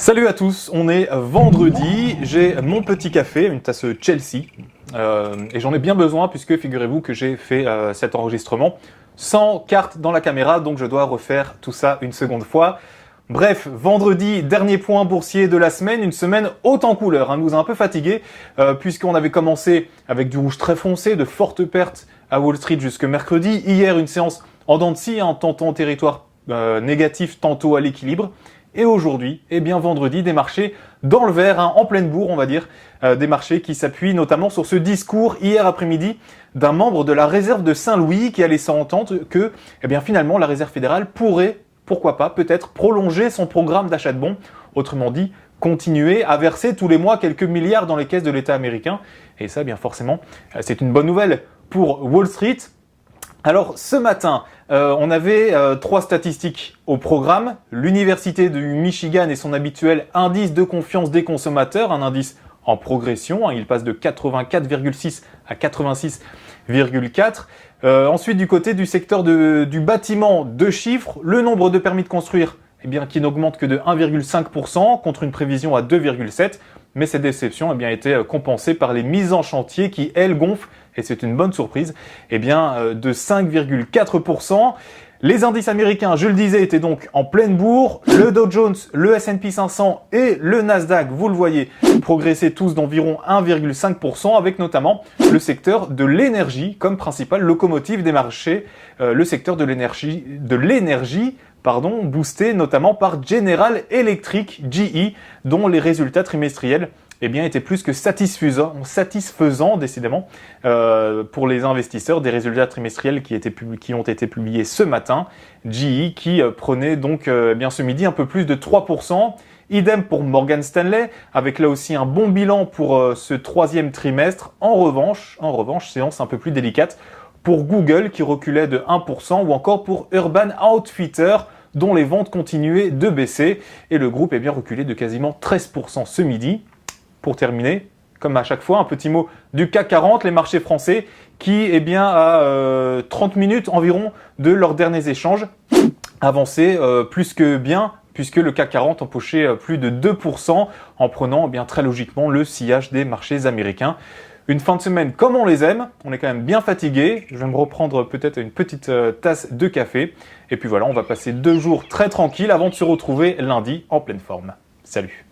Salut à tous, on est vendredi, j'ai mon petit café, une tasse Chelsea, et j'en ai bien besoin puisque figurez-vous que j'ai fait cet enregistrement sans carte dans la caméra, donc je dois refaire tout ça une seconde fois. Bref, vendredi, dernier point boursier de la semaine, une semaine haute en couleurs, nous a un peu fatigués puisqu'on avait commencé avec du rouge très foncé, de fortes pertes à Wall Street jusque mercredi. Hier, une séance en dents de scie, tantôt en territoire négatif, tantôt à l'équilibre. Et aujourd'hui, vendredi, des marchés dans le vert, en pleine bourre, on va dire, des marchés qui s'appuient notamment sur ce discours hier après-midi d'un membre de la réserve de Saint-Louis qui a laissé entendre que, finalement, la réserve fédérale pourrait, pourquoi pas, peut-être prolonger son programme d'achat de bons, autrement dit, continuer à verser tous les mois quelques milliards dans les caisses de l'État américain. Et ça, forcément, c'est une bonne nouvelle pour Wall Street. Alors ce matin, on avait trois statistiques au programme. L'Université du Michigan et son habituel indice de confiance des consommateurs, un indice en progression, il passe de 84,6 à 86,4. Ensuite, du côté du secteur du bâtiment, deux chiffres, le nombre de permis de construire qui n'augmente que de 1,5% contre une prévision à 2,7%. Mais cette déception a été compensée par les mises en chantier qui, elles, gonflent, et c'est une bonne surprise, de 5,4%. Les indices américains, je le disais, étaient donc en pleine bourre. Le Dow Jones, le S&P 500 et le Nasdaq, vous le voyez, progressaient tous d'environ 1,5%, avec notamment le secteur de l'énergie comme principale locomotive des marchés, le secteur de l'énergie, boosté notamment par General Electric, GE, dont les résultats trimestriels étaient plus que satisfaisants décidément pour les investisseurs, des résultats trimestriels qui ont été publiés ce matin. GE qui prenait donc ce midi un peu plus de 3%. Idem pour Morgan Stanley, avec là aussi un bon bilan pour ce troisième trimestre. En revanche, séance un peu plus délicate pour Google qui reculait de 1%, ou encore pour Urban Outfitters dont les ventes continuaient de baisser. Et le groupe reculé de quasiment 13% ce midi. Pour terminer, comme à chaque fois, un petit mot du CAC 40, les marchés français qui, à 30 minutes environ de leurs derniers échanges, avançaient plus que bien, puisque le CAC 40 empochait plus de 2% en prenant très logiquement le sillage des marchés américains. Une fin de semaine comme on les aime, on est quand même bien fatigué. Je vais me reprendre peut-être une petite tasse de café. Et puis voilà, on va passer 2 jours très tranquilles avant de se retrouver lundi en pleine forme. Salut!